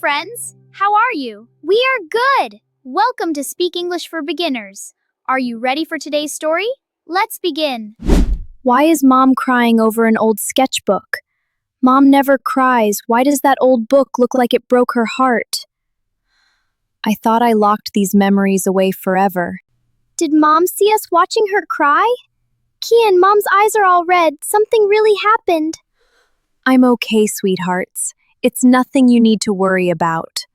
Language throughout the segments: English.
friends. How are you? We are good. Welcome to Speak English for Beginners. Are you ready for today's story? Let's begin. Why is Mom crying over an old sketchbook? Mom never cries. Why does that old book look like it broke her heart? I thought I locked these memories away forever. Did Mom see us watching her cry? Kian, Mom's eyes are all red. Something really happened. I'm okay, sweethearts. It's nothing you need to worry about.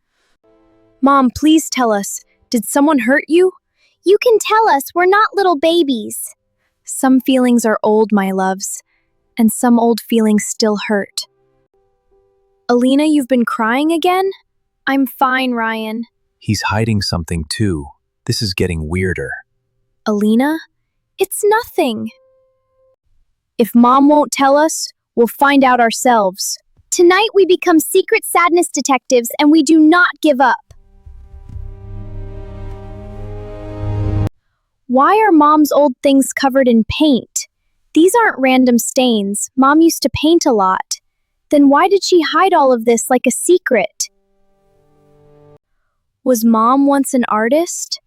Mom, please tell us, did someone hurt you? You can tell us, we're not little babies. Some feelings are old, my loves, and some old feelings still hurt. Elina, you've been crying again? I'm fine, Ryan. He's hiding something too. This is getting weirder. Elina? It's nothing. If Mom won't tell us, we'll find out ourselves. Tonight we become secret sadness detectives and we do not give up. Why are Mom's old things covered in paint? These aren't random stains. Mom used to paint a lot. Then why did she hide all of this like a secret? Was Mom once an artist?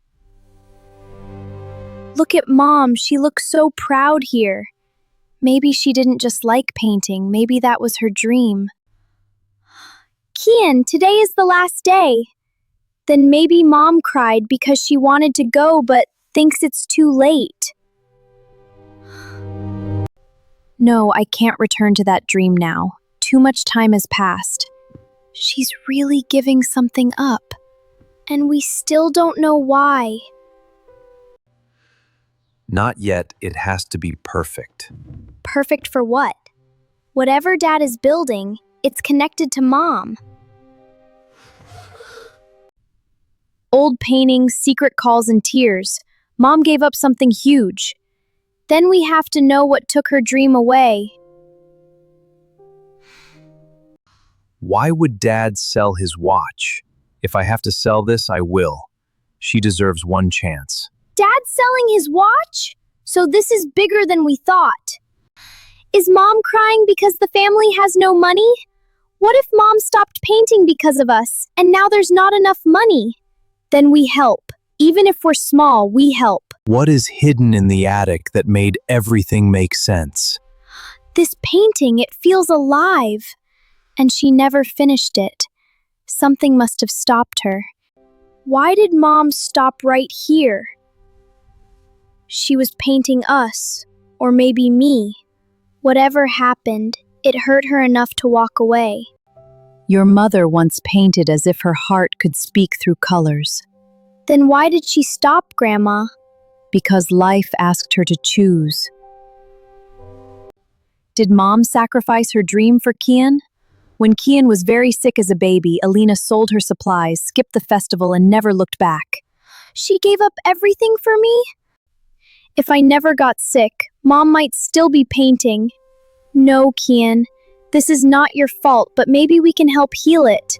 Look at Mom, she looks so proud here. Maybe she didn't just like painting, maybe that was her dream. Kian, today is the last day. Then maybe Mom cried because she wanted to go but thinks it's too late. No, I can't return to that dream now. Too much time has passed. She's really giving something up. And we still don't know why. Not yet, it has to be perfect. Perfect for what? Whatever Dad is building, it's connected to Mom. Old paintings, secret calls, and tears. Mom gave up something huge. Then we have to know what took her dream away. Why would Dad sell his watch? If I have to sell this, I will. She deserves one chance. Dad's selling his watch? So this is bigger than we thought. Is Mom crying because the family has no money? What if Mom stopped painting because of us, and now there's not enough money? Then we help. Even if we're small, we help. What is hidden in the attic that made everything make sense? This painting, it feels alive. And she never finished it. Something must have stopped her. Why did Mom stop right here? She was painting us, or maybe me. Whatever happened, it hurt her enough to walk away. Your mother once painted as if her heart could speak through colors. Then why did she stop, Grandma? Because life asked her to choose. Did Mom sacrifice her dream for Kian? When Kian was very sick as a baby, Elina sold her supplies, skipped the festival, and never looked back. She gave up everything for me? If I never got sick, Mom might still be painting. No, Kian, this is not your fault, but maybe we can help heal it.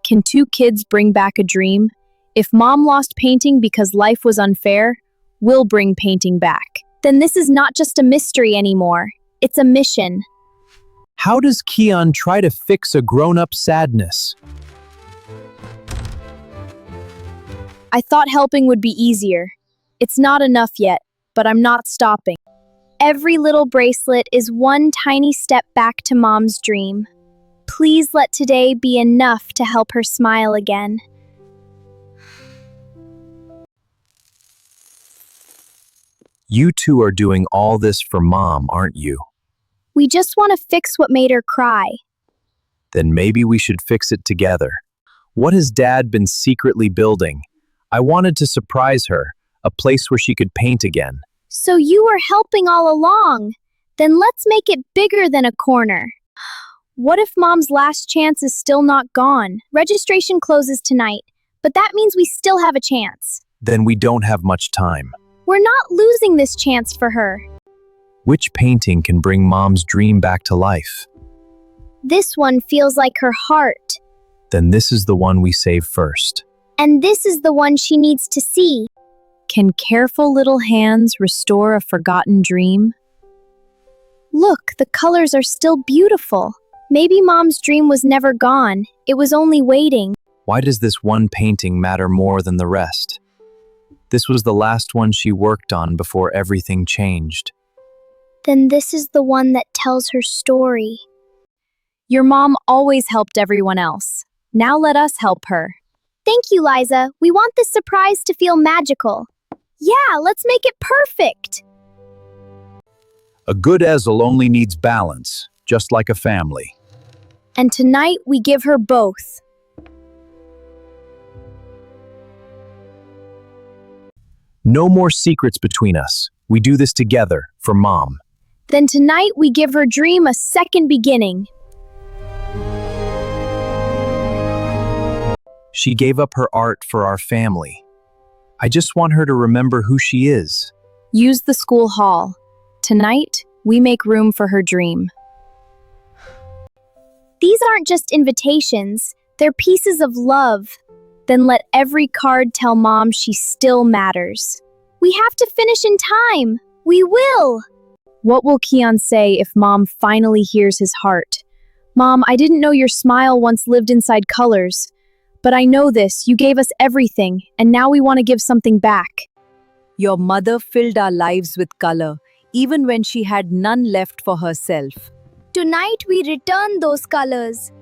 Can two kids bring back a dream? If Mom lost painting because life was unfair, we'll bring painting back. Then this is not just a mystery anymore. It's a mission. How does Kian try to fix a grown-up sadness? I thought helping would be easier. It's not enough yet, but I'm not stopping. Every little bracelet is one tiny step back to Mom's dream. Please let today be enough to help her smile again. You two are doing all this for Mom, aren't you? We just want to fix what made her cry. Then maybe we should fix it together. What has Dad been secretly building? I wanted to surprise her, a place where she could paint again. So you were helping all along. Then let's make it bigger than a corner. What if Mom's last chance is still not gone? Registration closes tonight, but that means we still have a chance. Then we don't have much time. We're not losing this chance for her. Which painting can bring Mom's dream back to life? This one feels like her heart. Then this is the one we save first. And this is the one she needs to see. Can careful little hands restore a forgotten dream? Look, the colors are still beautiful. Maybe Mom's dream was never gone. It was only waiting. Why does this one painting matter more than the rest? This was the last one she worked on before everything changed. Then this is the one that tells her story. Your mom always helped everyone else. Now let us help her. Thank you, Liza. We want this surprise to feel magical. Yeah, let's make it perfect. A good ezel only needs balance, just like a family. And tonight we give her both. No more secrets between us. We do this together, for Mom. Then tonight we give her dream a second beginning. She gave up her art for our family. I just want her to remember who she is. Use the school hall. Tonight, we make room for her dream. These aren't just invitations, they're pieces of love. Then let every card tell Mom she still matters. We have to finish in time. We will. What will Kian say if Mom finally hears his heart? Mom, I didn't know your smile once lived inside colors. But I know this, you gave us everything, and now we want to give something back. Your mother filled our lives with color, even when she had none left for herself. Tonight we return those colors.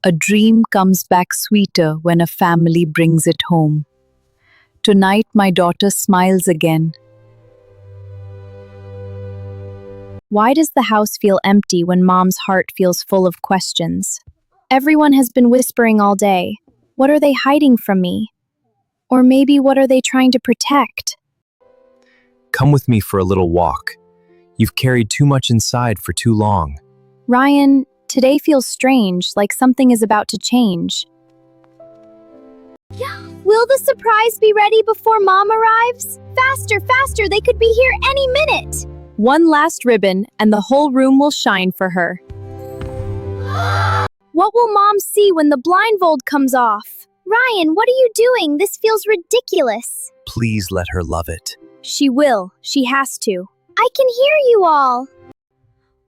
A dream comes back sweeter when a family brings it home. Tonight my daughter smiles again. Why does the house feel empty when Mom's heart feels full of questions? Everyone has been whispering all day. What are they hiding from me? Or maybe what are they trying to protect? Come with me for a little walk. You've carried too much inside for too long. Ryan, today feels strange, like something is about to change. Will the surprise be ready before Mom arrives? Faster, faster, they could be here any minute. One last ribbon, and the whole room will shine for her. What will Mom see when the blindfold comes off? Ryan, what are you doing? This feels ridiculous. Please let her love it. She will. She has to. I can hear you all.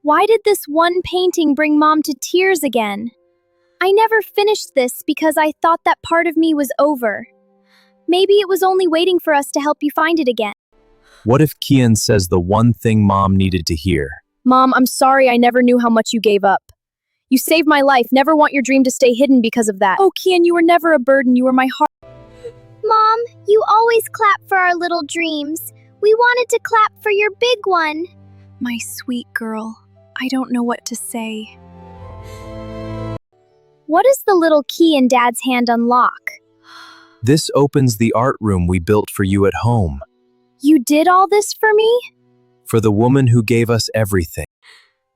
Why did this one painting bring Mom to tears again? I never finished this because I thought that part of me was over. Maybe it was only waiting for us to help you find it again. What if Kian says the one thing Mom needed to hear? Mom, I'm sorry I never knew how much you gave up. You saved my life. Never want your dream to stay hidden because of that. Oh, Kian, you were never a burden. You were my heart. Mom, you always clap for our little dreams. We wanted to clap for your big one. My sweet girl. I don't know what to say. What does the little key in Dad's hand unlock? This opens the art room we built for you at home. You did all this for me? For the woman who gave us everything.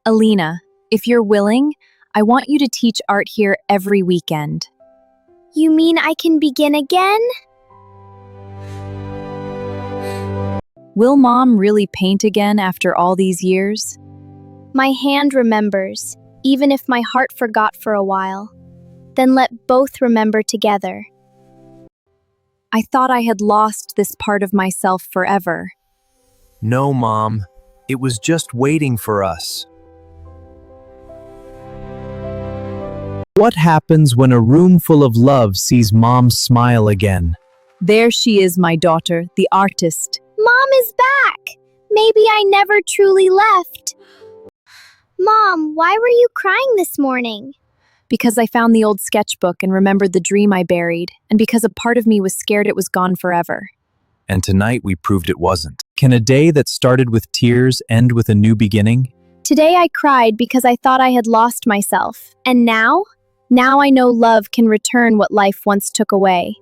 Elina, if you're willing, I want you to teach art here every weekend. You mean I can begin again? Will Mom really paint again after all these years? My hand remembers, even if my heart forgot for a while. Then let both remember together. I thought I had lost this part of myself forever. No, Mom. It was just waiting for us. What happens when a room full of love sees Mom smile again? There she is, my daughter, the artist. Mom is back! Maybe I never truly left. Mom, why were you crying this morning? Because I found the old sketchbook and remembered the dream I buried, and because a part of me was scared it was gone forever. And tonight we proved it wasn't. Can a day that started with tears end with a new beginning? Today I cried because I thought I had lost myself. And now? Now I know love can return what life once took away.